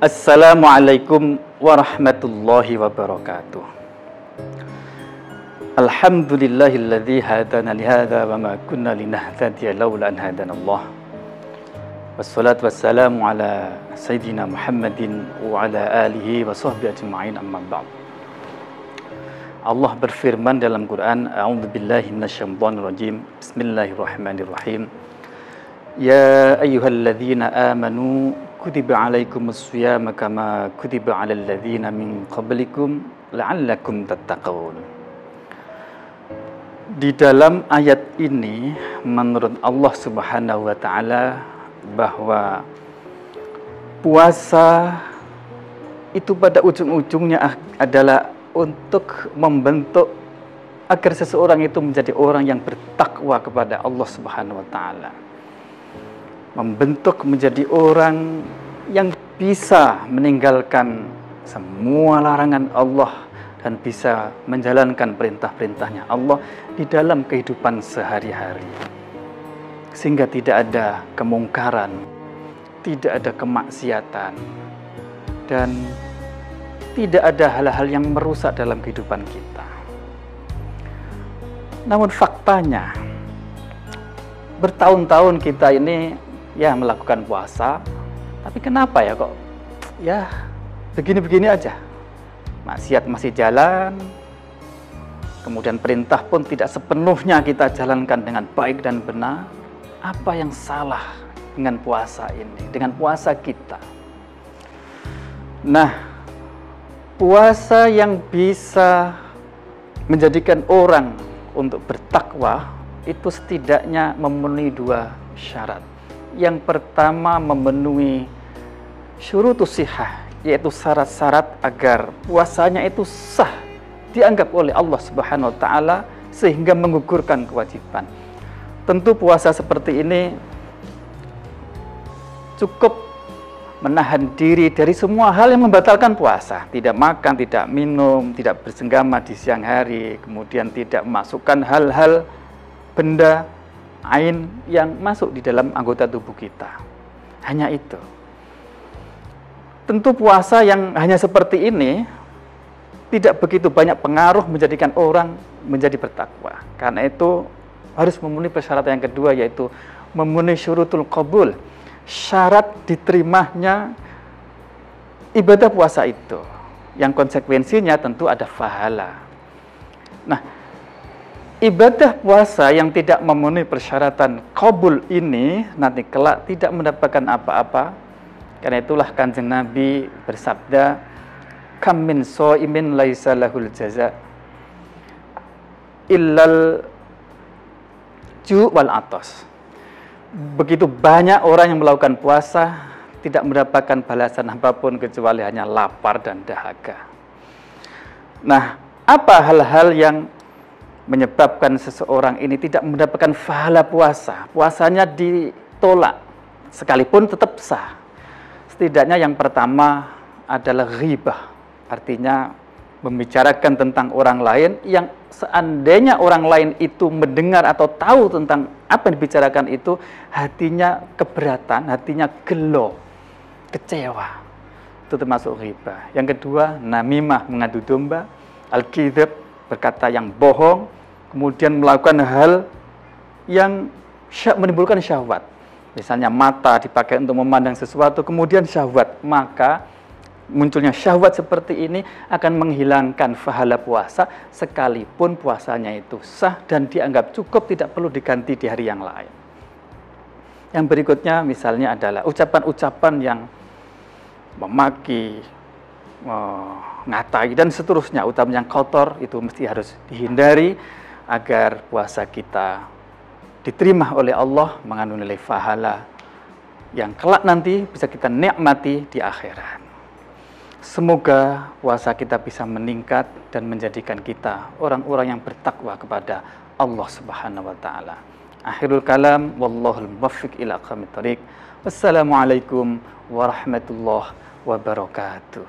Assalamualaikum warahmatullahi wabarakatuh. Alhamdulillahilladzi hadana lihada wa ma kunna linahtadiya laula an hadanallah. Wassalatu wassalamu ala sayyidina Muhammadin wa ala alihi wa sahbihi ajma'in, amma ba'd. Allah berfirman dalam Quran, a'udzubillahi minasyaitonir rajim. Bismillahirrahmanirrahim. Ya ayyuhalladzina amanu kutiba alaikumus shiyam kama kutiba alal ladzina min qablikum la'allakum tattaqun. Di dalam ayat ini menurut Allah Subhanahu wa taala bahwa puasa itu pada ujung-ujungnya adalah untuk membentuk agar seseorang itu menjadi orang yang bertakwa kepada Allah Subhanahu wa taala. Membentuk menjadi orang yang bisa meninggalkan semua larangan Allah dan bisa menjalankan perintah-perintahnya Allah di dalam kehidupan sehari-hari. Sehingga tidak ada kemungkaran, tidak ada kemaksiatan, dan tidak ada hal-hal yang merusak dalam kehidupan kita. Namun faktanya, bertahun-tahun kita ini ya melakukan puasa, tapi kenapa ya kok ya begini-begini aja, maksiat masih jalan, kemudian perintah pun tidak sepenuhnya kita jalankan dengan baik dan benar. Apa yang salah dengan puasa ini, dengan puasa kita? Nah, puasa yang bisa menjadikan orang untuk bertakwa itu setidaknya memenuhi dua syarat. Yang pertama, memenuhi syurutus sihah, yaitu syarat-syarat agar puasanya itu sah dianggap oleh Allah Subhanahu wa taala sehingga menggugurkan kewajiban. Tentu puasa seperti ini cukup menahan diri dari semua hal yang membatalkan puasa. Tidak makan, tidak minum, tidak bersenggama di siang hari, kemudian tidak memasukkan hal-hal benda ain yang masuk di dalam anggota tubuh kita. Hanya itu. Tentu puasa yang hanya seperti ini tidak begitu banyak pengaruh menjadikan orang menjadi bertakwa. Karena itu harus memenuhi persyaratan yang kedua, yaitu memenuhi syurutul qabul, syarat diterimanya ibadah puasa itu, yang konsekuensinya tentu ada pahala. Nah, ibadah puasa yang tidak memenuhi persyaratan qabul ini nanti kelak tidak mendapatkan apa-apa. Karena itulah Kanjeng Nabi bersabda, kam min shaimin laisa lahul jaza illal ju' wal atas. Begitu banyak orang yang melakukan puasa tidak mendapatkan balasan apapun kecuali hanya lapar dan dahaga. Nah, apa hal-hal yang menyebabkan seseorang ini tidak mendapatkan pahala puasa? Puasanya ditolak sekalipun tetap sah. Setidaknya yang pertama adalah ghibah, artinya membicarakan tentang orang lain yang seandainya orang lain itu mendengar atau tahu tentang apa yang dibicarakan itu, hatinya keberatan, hatinya gelo, kecewa. Itu termasuk ghibah. Yang kedua, namimah, mengadu domba, al-kidhab, berkata yang bohong, kemudian melakukan hal yang menimbulkan syahwat. Misalnya mata dipakai untuk memandang sesuatu, kemudian syahwat, maka munculnya syahwat seperti ini akan menghilangkan pahala puasa sekalipun puasanya itu sah dan dianggap cukup, tidak perlu diganti di hari yang lain. Yang berikutnya misalnya adalah ucapan-ucapan yang memaki, ngatai dan seterusnya, ucapan yang kotor itu mesti harus dihindari agar puasa kita diterima oleh Allah, mengandung nilai pahala yang kelak nanti bisa kita nikmati di akhirat. Semoga puasa kita bisa meningkat dan menjadikan kita orang-orang yang bertakwa kepada Allah Subhanahu wa taala. Akhirul kalam, wallahul muwaffiq ila aqwamit thoriq. Wassalamualaikum warahmatullahi wabarakatuh.